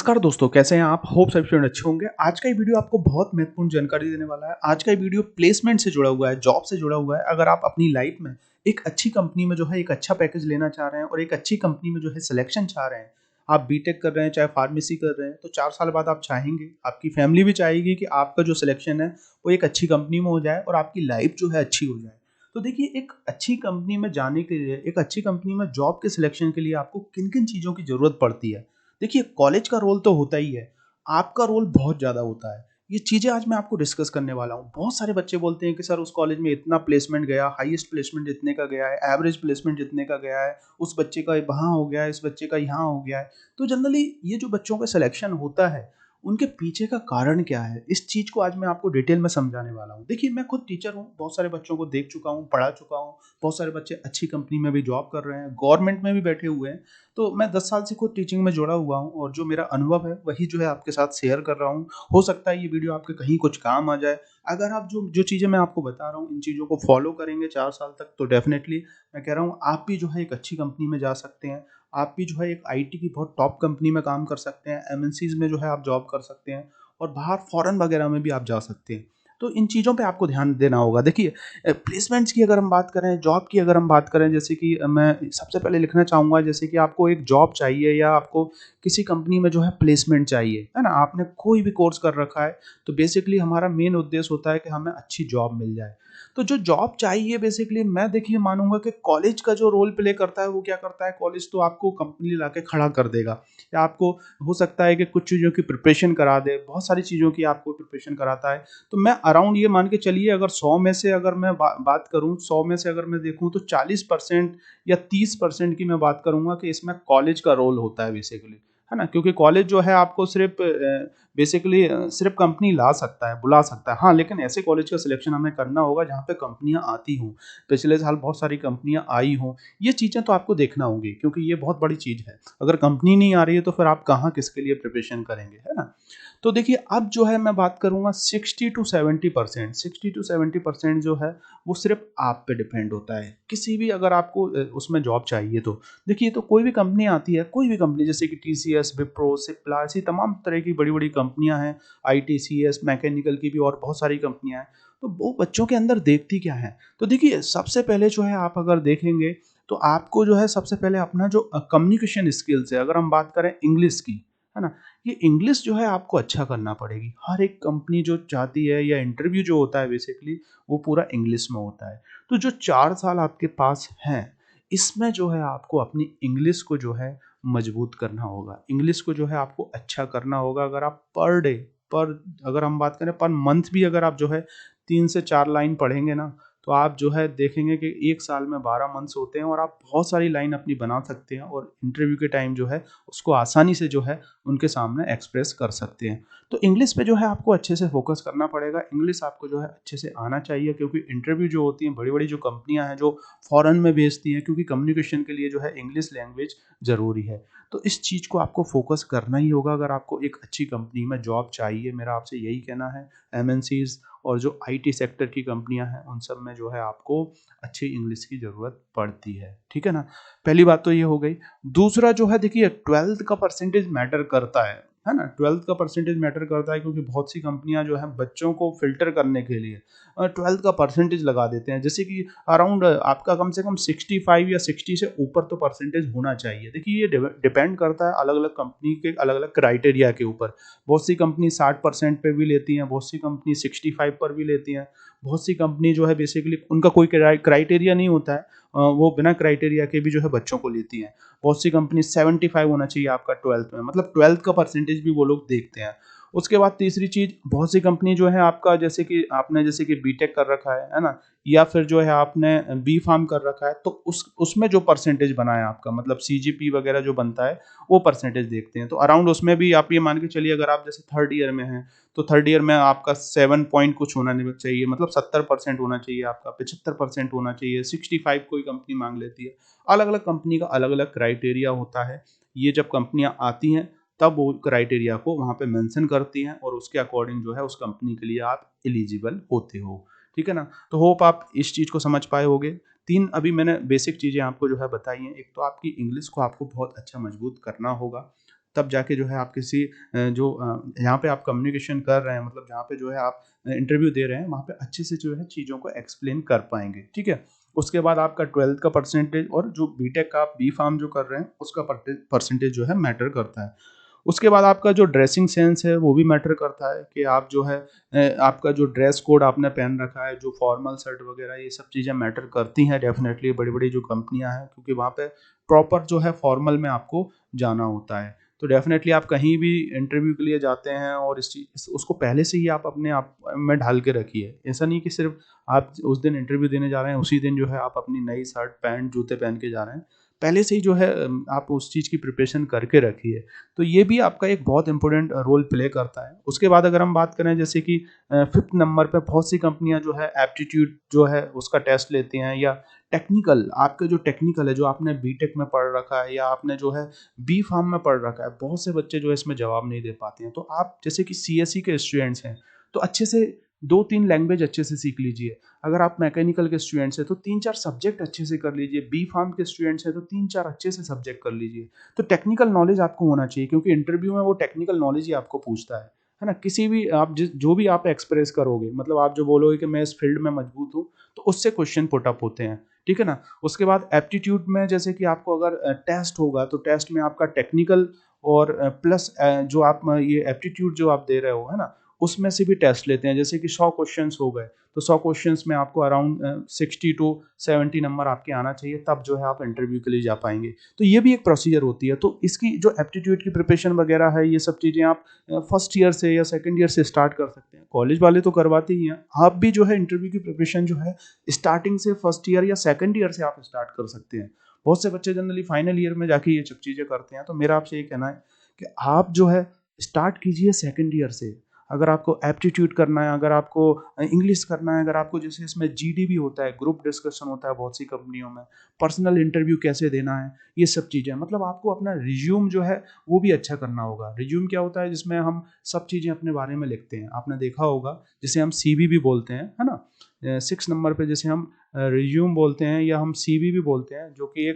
नमस्कार दोस्तों, कैसे हैं आप? होप सभी स्टूडेंट अच्छे होंगे। आज का ये वीडियो आपको बहुत महत्वपूर्ण जानकारी देने वाला है। आज का ये वीडियो प्लेसमेंट से जुड़ा हुआ है, जॉब से जुड़ा हुआ है। अगर आप अपनी लाइफ में एक अच्छी कंपनी में जो है एक अच्छा पैकेज लेना चाह रहे हैं और एक अच्छी कंपनी में जो है सिलेक्शन चाह रहे हैं, आप बीटेक कर रहे हैं, चाहे फार्मेसी कर रहे हैं, तो 4 साल बाद आप चाहेंगे, आपकी फैमिली भी चाहेगी कि आपका जो सिलेक्शन है वो एक अच्छी कंपनी में हो जाए और आपकी लाइफ जो है अच्छी हो जाए। तो देखिए, एक अच्छी कंपनी में जाने के लिए, एक अच्छी कंपनी में जॉब के सिलेक्शन के लिए आपको किन-किन चीज़ों की ज़रूरत पड़ती है? देखिए, कॉलेज का रोल तो होता ही है, आपका रोल बहुत ज़्यादा होता है। ये चीज़ें आज मैं आपको डिस्कस करने वाला हूँ। बहुत सारे बच्चे बोलते हैं कि सर उस कॉलेज में इतना प्लेसमेंट गया, हाईएस्ट प्लेसमेंट इतने का गया है, एवरेज प्लेसमेंट इतने का गया है, उस बच्चे का वहाँ हो गया है, इस बच्चे का यहाँ हो गया है। तो जनरली ये जो बच्चों का सिलेक्शन होता है, उनके पीछे का कारण क्या है? इस चीज़ को आज मैं आपको डिटेल में समझाने वाला हूँ। देखिए, मैं खुद टीचर हूँ, बहुत सारे बच्चों को देख चुका हूँ, पढ़ा चुका हूँ, बहुत सारे बच्चे अच्छी कंपनी में भी जॉब कर रहे हैं, गवर्नमेंट में भी बैठे हुए हैं। तो मैं 10 साल से खुद टीचिंग में जुड़ा हुआ हूँ और जो मेरा अनुभव है वही जो है आपके साथ शेयर कर रहा हूँ। हो सकता है ये वीडियो आपके कहीं कुछ काम आ जाए। अगर आप जो जो चीज़ें मैं आपको बता रहा हूँ इन चीज़ों को फॉलो करेंगे 4 साल तक, तो डेफ़िनेटली मैं कह रहा हूँ आप भी जो है एक अच्छी कंपनी में जा सकते हैं। आप भी जो है एक आईटी की बहुत टॉप कंपनी में काम कर सकते हैं, एमएनसीज़ में जो है आप जॉब कर सकते हैं और बाहर फ़ॉरेन वगैरह में भी आप जा सकते हैं। तो इन चीज़ों पे आपको ध्यान देना होगा। देखिए, प्लेसमेंट्स की अगर हम बात करें, जॉब की अगर हम बात करें, जैसे कि मैं सबसे पहले लिखना चाहूँगा, जैसे कि आपको एक जॉब चाहिए या आपको किसी कंपनी में जो है प्लेसमेंट चाहिए, है ना? आपने कोई भी कोर्स कर रखा है, तो बेसिकली हमारा मेन उद्देश्य होता है कि हमें अच्छी जॉब मिल जाए। तो जो जॉब चाहिए बेसिकली मैं देखिए मानूँगा कि कॉलेज का जो रोल प्ले करता है, वो क्या करता है, कॉलेज तो आपको कंपनी लाके खड़ा कर देगा या आपको हो सकता है कि कुछ चीज़ों की प्रिपरेशन करा दे, बहुत सारी चीज़ों की आपको प्रिपरेशन कराता है। तो मैं अराउंड ये मान के चलिए, अगर 100 में से अगर मैं बात करूँ, 100 में से अगर मैं देखूँ तो 40% या 30% की मैं बात करूँगा कि इसमें कॉलेज का रोल होता है बेसिकली, है ना? क्योंकि कॉलेज जो है आपको सिर्फ़ बेसिकली सिर्फ़ कंपनी ला सकता है, बुला सकता है। हाँ, लेकिन ऐसे कॉलेज का सिलेक्शन हमें करना होगा जहाँ पे कंपनियाँ आती हों। पिछले साल बहुत सारी कंपनियाँ आई हों। ये चीज़ें तो आपको देखना होंगी क्योंकि ये बहुत बड़ी चीज़ है। अगर कंपनी नहीं आ रही है तो फिर आप कहाँ किसके लिए प्रिपरेशन करेंगे, है ना? तो देखिए, अब जो है मैं बात करूँगा 60 टू 70%, 60 टू 70% जो है वो सिर्फ़ आप पे डिपेंड होता है। किसी भी अगर आपको उसमें जॉब चाहिए तो। देखिए, तो कोई भी कंपनी आती है, कोई भी कंपनी जैसे कि टीसीएस, विप्रो, सिप्ला, ऐसी तमाम तरह की बड़ी-बड़ी कंपनियाँ हैं, आईटीसीएस, मैकेनिकल की भी और बहुत सारी कंपनियाँ हैं। तो वो बच्चों के अंदर देखती क्या हैं? तो देखिए, सबसे पहले जो है आप अगर देखेंगे तो आपको जो है सबसे पहले अपना जो कम्युनिकेशन स्किल्स है, अगर हम बात करें इंग्लिश की, है ना? ये इंग्लिश जो है आपको अच्छा करना पड़ेगी। हर एक कंपनी जो चाहती है या इंटरव्यू जो होता है बेसिकली वो पूरा इंग्लिश में होता है। तो जो 4 साल आपके पास हैं, इसमें जो है आपको अपनी इंग्लिश को जो है मजबूत करना होगा। इंग्लिश को जो है आपको अच्छा करना होगा। अगर आप पर डे पर अगर हम बात करें पर मंथ भी अगर आप जो है 3 से 4 लाइन पढ़ेंगे ना, तो आप जो है देखेंगे कि 1 साल में 12 मंथ्स होते हैं और आप बहुत सारी लाइन अपनी बना सकते हैं और इंटरव्यू के टाइम जो है उसको आसानी से जो है उनके सामने एक्सप्रेस कर सकते हैं। तो इंग्लिश पे जो है आपको अच्छे से फ़ोकस करना पड़ेगा। इंग्लिश आपको जो है अच्छे से आना चाहिए क्योंकि इंटरव्यू जो होती हैं, बड़ी-बड़ी जो कंपनियाँ हैं जो फ़ॉरेन में भेजती हैं, क्योंकि कम्युनिकेशन के लिए जो है इंग्लिश लैंग्वेज ज़रूरी है। तो इस चीज़ को आपको फ़ोकस करना ही होगा अगर आपको एक अच्छी कंपनी में जॉब चाहिए। मेरा आपसे यही कहना है। एमएनसीज़ और जो आईटी सेक्टर की कंपनियाँ हैं, उन सब में जो है आपको अच्छी इंग्लिश की ज़रूरत पड़ती है। ठीक है ना? पहली बात तो ये हो गई। दूसरा जो है, देखिए, 12th का परसेंटेज मैटर करता है ना? 12th का परसेंटेज मैटर करता है क्योंकि बहुत सी कंपनियाँ जो हैं बच्चों को फ़िल्टर करने के लिए 12th का परसेंटेज लगा देते हैं। जैसे कि अराउंड आपका कम से कम 65 या 60 से ऊपर तो परसेंटेज होना चाहिए। देखिए, ये डिपेंड करता है अलग-अलग कंपनी के अलग-अलग क्राइटेरिया के ऊपर। बहुत सी कंपनी 60% पे भी लेती हैं, बहुत सी कंपनी 65 पर भी लेती हैं। बहुत सी कंपनी जो है बेसिकली उनका कोई क्राइटेरिया नहीं होता है। वो बिना क्राइटेरिया के भी जो है बच्चों को लेती हैं। बहुत सी कंपनी 75 होना चाहिए आपका 12th में, मतलब 12th का परसेंटेज भी वो लोग देखते हैं। उसके बाद तीसरी चीज़, बहुत सी कंपनी जो है आपका जैसे कि बीटेक कर रखा है ना? या फिर जो है आपने बी फार्म कर रखा है, तो उसमें जो परसेंटेज बना है आपका, मतलब सीजीपी वगैरह जो बनता है, वो परसेंटेज देखते हैं। तो अराउंड उसमें भी आप ये मान के चलिए, अगर आप जैसे 3rd ईयर में हैं, तो 3rd ईयर में आपका 7 पॉइंट कुछ होना नहीं चाहिए, मतलब 70% होना चाहिए आपका, 75% होना चाहिए, 65 कोई कंपनी माँग लेती है। अलग-अलग कंपनी का अलग-अलग क्राइटेरिया होता है। ये जब कंपनियाँ आती हैं, तब वो क्राइटेरिया को वहाँ पे मेंशन करती हैं और उसके अकॉर्डिंग जो है उस कंपनी के लिए आप एलिजिबल होते हो। ठीक है ना? तो होप आप इस चीज़ को समझ पाए होंगे। 3 अभी मैंने बेसिक चीज़ें आपको जो है बताई हैं। एक तो आपकी इंग्लिश को आपको बहुत अच्छा मजबूत करना होगा। तब जाके जो है आप किसी जहाँ पे आप कम्युनिकेशन कर रहे हैं, मतलब जहाँ पे जो है आप इंटरव्यू दे रहे हैं, वहाँ पे अच्छे से जो है चीज़ों को एक्सप्लेन कर पाएंगे। ठीक है, उसके बाद आपका 12th का परसेंटेज और जो बीटेक का आप बी फार्म जो कर रहे हैं उसका परसेंटेज जो है मैटर करता है। उसके बाद आपका जो ड्रेसिंग सेंस है वो भी मैटर करता है कि आप जो है आपका जो ड्रेस कोड आपने पहन रखा है, जो फॉर्मल शर्ट वगैरह, ये सब चीज़ें मैटर करती हैं डेफिनेटली, बड़ी बड़ी जो कंपनियां हैं, क्योंकि वहाँ पे प्रॉपर जो है फॉर्मल में आपको जाना होता है। तो डेफिनेटली आप कहीं भी इंटरव्यू के लिए जाते हैं और इस चीज उसको पहले से ही आप अपने आप में ढाल के रखिए। ऐसा नहीं कि सिर्फ आप उस दिन इंटरव्यू देने जा रहे हैं उसी दिन जो है आप अपनी नई शर्ट पैंट जूते पहन के जा रहे हैं। पहले से ही जो है आप उस चीज़ की प्रिपरेशन करके रखिए। तो ये भी आपका एक बहुत इंपॉर्टेंट रोल प्ले करता है। उसके बाद अगर हम बात करें जैसे कि 5th नंबर पे बहुत सी कंपनियां जो है एप्टीट्यूड जो है उसका टेस्ट लेती हैं, या टेक्निकल, आपके जो टेक्निकल है, जो आपने बीटेक में पढ़ रखा है या आपने जो है बी फार्म में पढ़ रखा है, बहुत से बच्चे जो है इसमें जवाब नहीं दे पाते हैं। तो आप जैसे कि सीएसई के स्टूडेंट्स हैं तो अच्छे से 2-3 लैंग्वेज अच्छे से सीख लीजिए। अगर आप मैकेनिकल के स्टूडेंट्स हैं तो 3-4 सब्जेक्ट अच्छे से कर लीजिए। बी फार्म के स्टूडेंट्स हैं तो 3-4 अच्छे से सब्जेक्ट कर लीजिए। तो टेक्निकल नॉलेज आपको होना चाहिए, क्योंकि इंटरव्यू में वो टेक्निकल नॉलेज ही आपको पूछता है ना? किसी भी आप जो भी आप एक्सप्रेस करोगे, मतलब आप जो बोलोगे कि मैं इस फील्ड में मजबूत हूँ, तो उससे क्वेश्चन पुट अप होते हैं। ठीक है ना? उसके बाद एप्टीट्यूड में जैसे कि आपको अगर टेस्ट होगा तो टेस्ट में आपका टेक्निकल और प्लस जो आप ये एप्टीट्यूड जो आप दे रहे हो, है ना, उसमें से भी टेस्ट लेते हैं। जैसे कि 100 क्वेश्चंस हो गए तो 100 क्वेश्चंस में आपको अराउंड 60 टू 70 नंबर आपके आना चाहिए, तब जो है आप इंटरव्यू के लिए जा पाएंगे। तो ये भी एक प्रोसीजर होती है। तो इसकी जो एप्टीट्यूड की प्रिपरेशन वगैरह है, ये सब चीज़ें आप फर्स्ट ईयर से या सेकंड ईयर से स्टार्ट कर सकते हैं। कॉलेज वाले तो करवाते ही हैं, आप भी जो है इंटरव्यू की प्रिपरेशन जो है स्टार्टिंग से फर्स्ट ईयर या सेकंड ईयर से आप स्टार्ट कर सकते हैं। बहुत से बच्चे जनरली फाइनल ईयर में जाके ये सब चीज़ें करते हैं। तो मेरा आपसे ये कहना है कि आप जो है स्टार्ट कीजिए सेकंड ईयर से। अगर आपको एप्टीट्यूड करना है, अगर आपको इंग्लिश करना है, अगर आपको जैसे इसमें जीडी भी होता है, ग्रुप डिस्कशन होता है बहुत सी कंपनियों में, पर्सनल इंटरव्यू कैसे देना है, ये सब चीज़ें, मतलब आपको अपना रिज्यूम जो है वो भी अच्छा करना होगा। रिज्यूम क्या होता है? जिसमें हम सब चीज़ें अपने बारे में लिखते हैं। आपने देखा होगा जिसे हम सीवी भी बोलते हैं, है ना? 6 नंबर पे जैसे हम रिज्यूम बोलते हैं या हम सीवी भी बोलते हैं, जो कि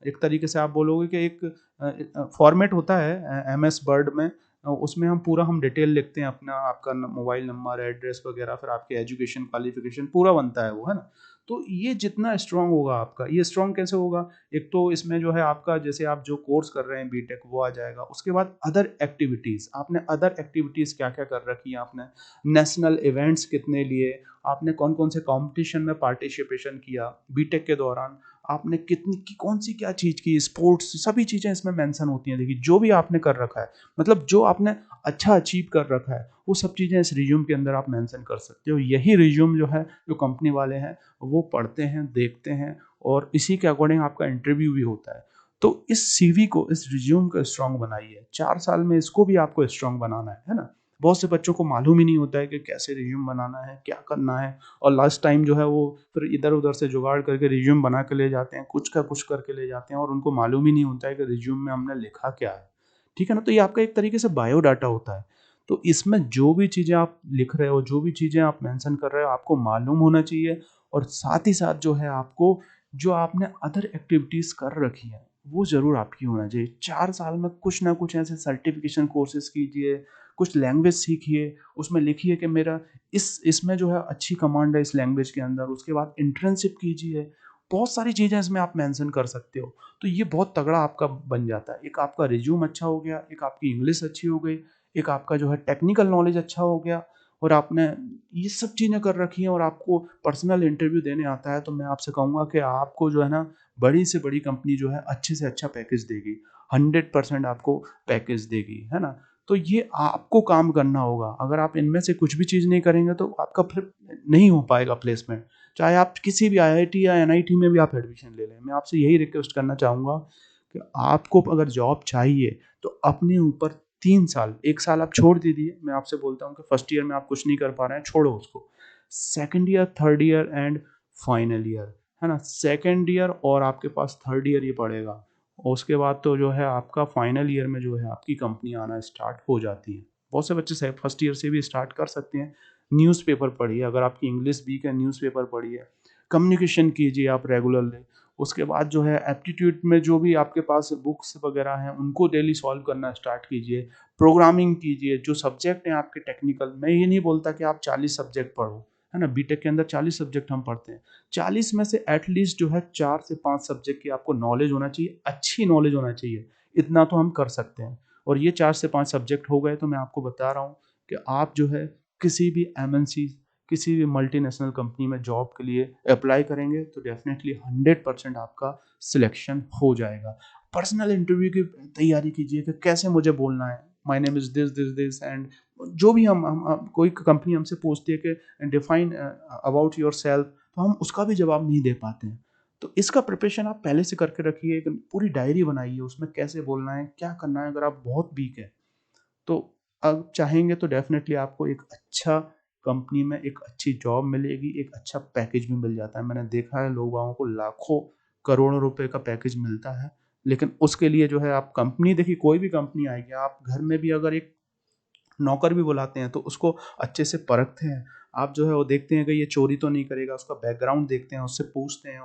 एक तरीके से आप बोलोगे कि एक फॉर्मेट होता है एमएस वर्ड में। उसमें हम डिटेल लिखते हैं अपना, आपका मोबाइल नंबर, एड्रेस वगैरह, फिर आपके एजुकेशन क्वालिफिकेशन पूरा बनता है वो, है ना? तो ये जितना स्ट्रांग होगा आपका, ये स्ट्रांग कैसे होगा? एक तो इसमें जो है आपका, जैसे आप जो कोर्स कर रहे हैं बीटेक, वो आ जाएगा। उसके बाद अदर एक्टिविटीज़, आपने अदर एक्टिविटीज़ क्या क्या कर रखी है, आपने नेशनल इवेंट्स कितने लिए, आपने कौन कौन से कॉम्पिटिशन में पार्टिसिपेशन किया बीटेक के दौरान, आपने कितनी की कौन सी क्या चीज़ की, स्पोर्ट्स, सभी चीज़ें इसमें मेंशन होती हैं। देखिए जो भी आपने कर रखा है, मतलब जो आपने अच्छा अचीव कर रखा है, वो सब चीज़ें इस रिज्यूम के अंदर आप मेंशन कर सकते हो। यही रिज्यूम जो है, जो कंपनी वाले हैं वो पढ़ते हैं, देखते हैं, और इसी के अकॉर्डिंग आपका इंटरव्यू भी होता है। तो इस सीवी को, इस रिज्यूम को स्ट्रांग बनाइए। 4 साल में इसको भी आपको स्ट्रांग बनाना है ना? बहुत से बच्चों को मालूम ही नहीं होता है कि कैसे रिज्यूम बनाना है, क्या करना है, और लास्ट टाइम जो है वो फिर इधर-उधर से जुगाड़ करके रिज्यूम बना के ले जाते हैं, कुछ का कुछ करके ले जाते हैं, और उनको मालूम ही नहीं होता है कि रिज्यूम में हमने लिखा क्या है। ठीक है ना? तो ये आपका एक तरीके से बायोडाटा होता है। तो इसमें जो भी चीज़ें आप लिख रहे हो, जो भी चीज़ें आप मेंशन कर रहे हो, आपको मालूम होना चाहिए, और साथ ही साथ जो है आपको, जो आपने अदर एक्टिविटीज़ कर रखी हैं, वो ज़रूर आपकी होना चाहिए। 4 साल में कुछ ना कुछ ऐसे सर्टिफ़िकेशन कोर्सेज़ कीजिए, कुछ लैंग्वेज सीखिए, उसमें लिखिए कि मेरा इसमें जो है अच्छी कमांड है इस लैंग्वेज के अंदर। उसके बाद इंटर्नशिप कीजिए, बहुत सारी चीज़ें इसमें आप मेंशन कर सकते हो। तो ये बहुत तगड़ा आपका बन जाता है। एक आपका रिज्यूम अच्छा हो गया, एक आपकी इंग्लिश अच्छी हो गई, एक आपका जो है टेक्निकल नॉलेज अच्छा हो गया, और आपने ये सब चीज़ें कर रखी हैं, और आपको पर्सनल इंटरव्यू देने आता है, तो मैं आपसे कहूँगा कि आपको जो है ना, बड़ी से बड़ी कंपनी जो है अच्छे से अच्छा पैकेज देगी। 100% आपको पैकेज देगी, है ना? तो ये आपको काम करना होगा। अगर आप इनमें से कुछ भी चीज़ नहीं करेंगे तो आपका फिर नहीं हो पाएगा प्लेसमेंट। चाहे आप किसी भी आईआईटी या एनआईटी में भी आप एडमिशन ले लें। मैं आपसे यही रिक्वेस्ट करना चाहूँगा कि आपको अगर जॉब चाहिए तो अपने ऊपर 3 साल, 1 साल आप छोड़ दीजिए। मैं आपसे बोलता हूँ कि फर्स्ट ईयर में आप कुछ नहीं कर पा रहे हैं, छोड़ो उसको। Second year, third year and final year, है ना? सेकंड ईयर और आपके पास थर्ड ईयर ही पड़ेगा। और उसके बाद तो जो है आपका फाइनल ईयर में जो है आपकी कंपनी आना स्टार्ट हो जाती है। बहुत से बच्चे से फर्स्ट ईयर से भी स्टार्ट कर सकते हैं। न्यूज़पेपर पढ़िए, अगर आपकी इंग्लिश वीक है न्यूज़पेपर पढ़िए, कम्युनिकेशन कीजिए आप रेगुलरली। उसके बाद जो है एप्टीट्यूड में जो भी आपके पास बुक्स वगैरह हैं उनको डेली सॉल्व करना स्टार्ट कीजिए। प्रोग्रामिंग कीजिए, जो सब्जेक्ट हैं आपके टेक्निकल, मैं ये नहीं बोलता कि आप 40 सब्जेक्ट पढ़ो, है ना? बीटेक के अंदर 40 सब्जेक्ट हम पढ़ते हैं। 40 में से एटलीस्ट जो है 4 से 5 सब्जेक्ट की आपको नॉलेज होना चाहिए, अच्छी नॉलेज होना चाहिए। इतना तो हम कर सकते हैं। और ये 4 से 5 सब्जेक्ट हो गए तो मैं आपको बता रहा हूँ कि आप जो है किसी भी एमएनसी, किसी भी मल्टीनेशनल कंपनी में जॉब के लिए अप्लाई करेंगे तो डेफिनेटली 100% आपका सिलेक्शन हो जाएगा। पर्सनल इंटरव्यू की तैयारी कीजिए कि कैसे मुझे बोलना है, my name is this, this, this and जो भी हम कोई कंपनी हमसे पूछती है कि डिफाइन अबाउट योरसेल्फ, तो हम उसका भी जवाब नहीं दे पाते हैं। तो इसका प्रिपरेशन आप पहले से करके रखिए, एक पूरी डायरी बनाइए, उसमें कैसे बोलना है, क्या करना है अगर आप बहुत वीक हैं। तो अब चाहेंगे तो डेफ़िनेटली आपको एक अच्छा कंपनी में एक अच्छी जॉब मिलेगी, एक अच्छा पैकेज भी मिल जाता है। मैंने देखा है लोग बागों को लाखों, करोड़ों रुपए का पैकेज मिलता है, लेकिन उसके लिए जो है आप कंपनी, देखिए कोई भी कंपनी आएगी, आप घर में भी अगर एक नौकर भी बुलाते हैं तो उसको अच्छे से परखते हैं। आप जो है वो देखते हैं कि ये चोरी तो नहीं करेगा, उसका बैकग्राउंड देखते हैं, उससे पूछते हैं,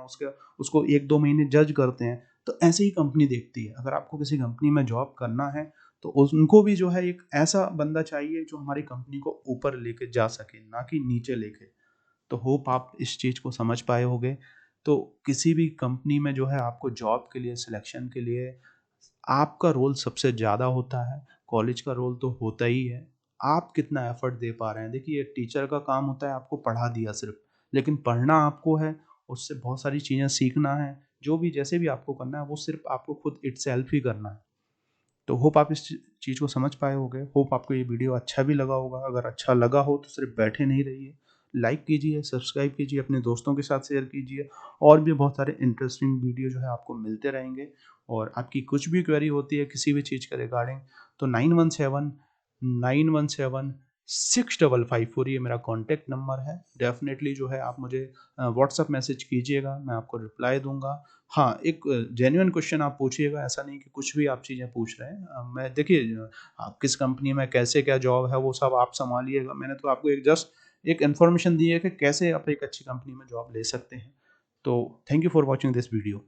उसको 1-2 महीने जज करते हैं। तो ऐसे ही कंपनी देखती है। अगर आपको किसी कंपनी में जॉब करना है तो उनको भी जो है एक ऐसा बंदा चाहिए जो हमारी कंपनी को ऊपर लेके जा सके, ना कि नीचे लेके। तो होप आप इस चीज़ को समझ पाए होंगे। तो किसी भी कंपनी में जो है आपको जॉब के लिए, सिलेक्शन के लिए आपका रोल सबसे ज़्यादा होता है, कॉलेज का रोल तो होता ही है। आप कितना एफ़र्ट दे पा रहे हैं। देखिए टीचर का काम होता है आपको पढ़ा दिया सिर्फ़, लेकिन पढ़ना आपको है, उससे बहुत सारी चीज़ें सीखना है, जो भी जैसे भी आपको करना है वो सिर्फ़ आपको खुद इटसेल्फ ही करना है। तो होप आप इस चीज़ को समझ पाए होंगे। होप आपको ये वीडियो अच्छा भी लगा होगा। अगर अच्छा लगा हो तो सिर्फ बैठे नहीं रहिए, लाइक कीजिए, सब्सक्राइब कीजिए, अपने दोस्तों के साथ शेयर कीजिए। और भी बहुत सारे इंटरेस्टिंग वीडियो जो है आपको मिलते रहेंगे। और आपकी कुछ भी क्वेरी होती है किसी भी चीज़ के रिगार्डिंग, तो 9179176554 ये मेरा कॉन्टैक्ट नंबर है। डेफ़िनेटली जो है आप मुझे व्हाट्सएप मैसेज कीजिएगा, मैं आपको रिप्लाई दूँगा। हाँ, एक जेन्युइन क्वेश्चन आप पूछिएगा, ऐसा नहीं कि कुछ भी आप चीज़ें पूछ रहे हैं। मैं देखिए आप किस कंपनी में कैसे क्या जॉब है वो सब आप सँभालिएगा। मैंने तो आपको एक जस्ट एक इन्फॉर्मेशन दी है कि कैसे आप एक अच्छी कंपनी में जॉब ले सकते हैं। तो thank you for watching this video.